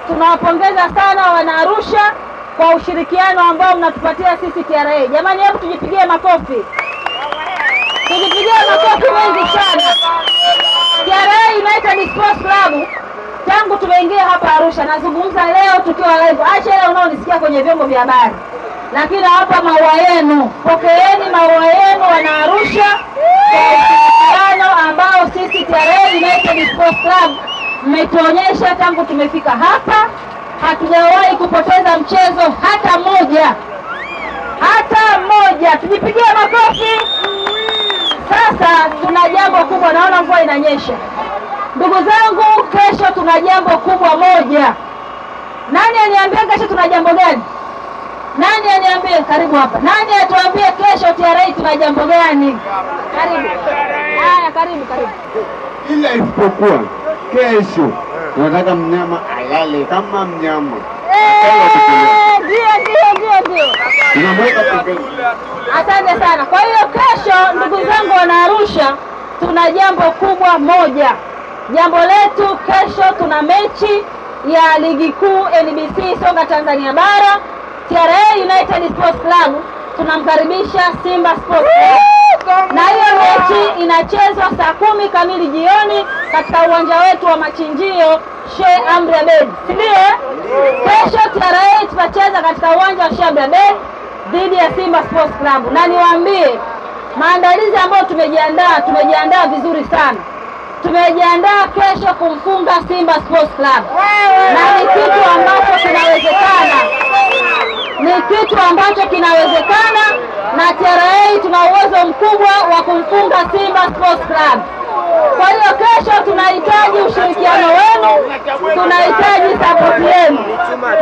tunawapongeza sana wana Arusha kwa ushirikiano ambao mnatupatia sisi TRA. Jamani, hebu tujipigie makofi. Tujipigie makofi mengi sana. TRA United Sports Club tangu tumeingia hapa Arusha, nazungumza leo tukiwa live. Acha leo unaonisikia kwenye vyombo vya habari. Lakini hapa maua yenu, pokeeni maua yenu wana Arusha kwa ushirikiano ambao sisi TRA United Sports Club mmetuonyesha tangu tumefika hapa. Hatujawahi kupoteza mchezo hata moja. Hata moja. Tujipigie makofi. Sasa tuna jambo kubwa, naona mvua inanyesha. Ndugu zangu, kesho tuna jambo kubwa moja. Nani aniambie kesho tuna jambo gani? Nani aniambie? Karibu hapa. Nani atuambie kesho TRA tuna jambo gani? Karibu. Haya, karibu. Ila isipokuwa kesho tunataka mnyama alale kama mnyama. Ndio. Asante sana. Kwa hiyo kesho, ndugu zangu wana Arusha, tuna jambo kubwa moja. Jambo letu kesho, tuna mechi ya ligi kuu NBC Soka Tanzania Bara. TRA United Sports Club tunamkaribisha Simba Sports Club, na hiyo mechi inachezwa saa 10 kamili jioni katika uwanja wetu wa Machinjio Sheikh Amri Abeid. Ndio kesho TRA tutacheza katika uwanja wa Sheikh Amri Abeid dhidi ya Simba Sports Club, na niwaambie maandalizi ambayo tumejiandaa vizuri sana. Tumejiandaa kesho kumfunga Simba Sports Club, na ni kitu ambacho kinawezekana, na TRA tuna uwezo mkubwa wa kumfunga Simba Sports Club. Kwa hiyo kesho tunahitaji ushirikiano wenu, tunahitaji support yenu,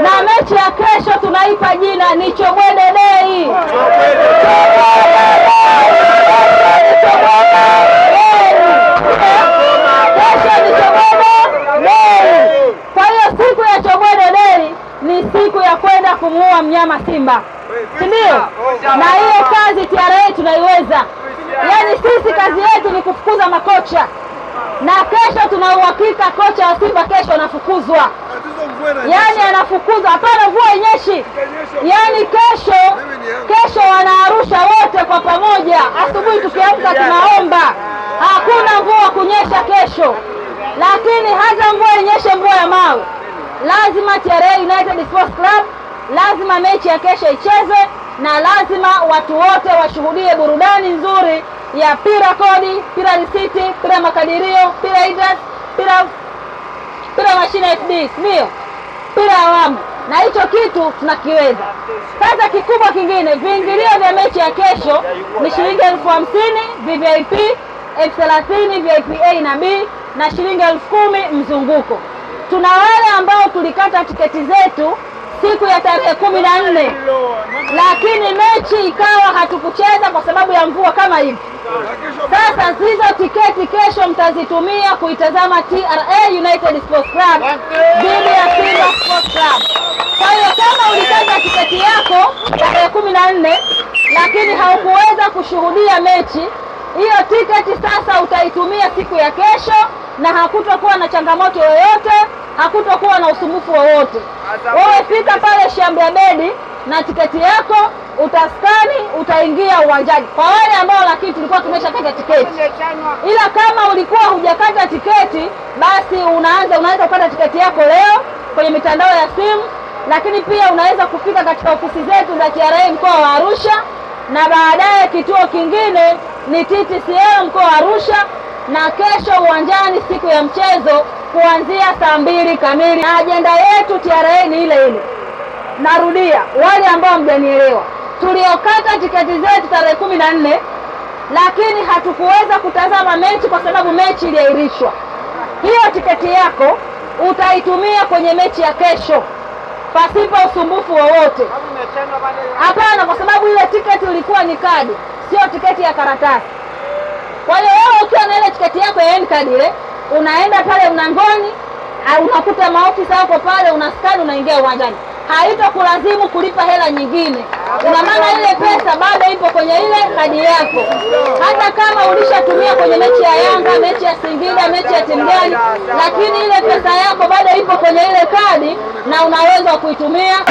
na mechi ya kesho tunaipa jina ni Chobwede Day. Kwa hiyo siku ya Chobwede Day ni siku ya kwenda kumuua mnyama Simba, ndio? Na hiyo kazi TRA tunaiweza. Yaani sisi kazi yetu ni kufukuza makocha, na kesho tuna uhakika kocha wa Simba kesho anafukuzwa. Yaani anafukuzwa, hapana mvua inyeshi. Yaani kesho wana Arusha wote kwa pamoja asubuhi tukiamka tunaomba hakuna mvua kunyesha kesho. Lakini hata mvua inyeshe, mvua ya mawe, lazima TRA United Sports Club, lazima mechi ya kesho ichezwe, na lazima watu wote washuhudie burudani nzuri ya pira kodi, pira risiti, pira makadirio, pira idras, pira mashine FD, ndio pira awamu, na hicho kitu tunakiweza. Sasa kikubwa kingine, viingilio vya mechi ya kesho ni shilingi 50,000 VIP, 30,000 VIP A na B, na shilingi 10,000 mzunguko. Tuna wale ambao tulikata tiketi zetu siku ya tarehe 14, lakini mechi ikawa hatukucheza kwa sababu ya mvua kama hivi. Sasa hizo tiketi kesho mtazitumia kuitazama TRA United Sports Club dhidi ya Simba Sports Club. Kwa hiyo kama ulikata tiketi yako tarehe 14 lakini haukuweza kushuhudia mechi, hiyo tiketi sasa utaitumia siku ya kesho, na hakutokuwa na changamoto yoyote, hakutokuwa na usumbufu wowote. Wewe fika pale Sheikh Amri Abeid na tiketi yako, utaskani, utaingia uwanjani. Kwa wale ambao lakini tulikuwa tumeshakata tiketi, ila kama ulikuwa hujakata tiketi, basi unaweza kupata tiketi yako leo kwenye mitandao ya simu, lakini pia unaweza kufika katika ofisi zetu za TRA mkoa wa Arusha, na baadaye kituo kingine ni TTCL mkoa wa Arusha, na kesho uwanjani siku ya mchezo kuanzia saa 2 kamili. Na ajenda yetu TRA ni ile ile. Narudia, wale ambao mjanielewa, tuliokata tiketi zetu tarehe 14 lakini hatukuweza kutazama mechi kwa sababu mechi iliahirishwa, hiyo tiketi yako utaitumia kwenye mechi ya kesho pasipo usumbufu wowote. Hapana, kwa sababu ile tiketi ilikuwa ni kadi, sio tiketi ya karatasi. Kwa hiyo wewe ukiwa na ile tiketi yako ya N-card ile, unaenda pale mlangoni, unakuta maofisa wako pale, unaskani, unaingia uwanjani. Haitokulazimu kulipa hela nyingine. Ina maana ile pesa bado ipo kwenye ile kadi yako. Hata kama ulishatumia kwenye mechi ya Yanga, mechi ya Singida, mechi ya timu gani, lakini ile pesa yako bado ipo kwenye ile kadi, unaweza kuitumia.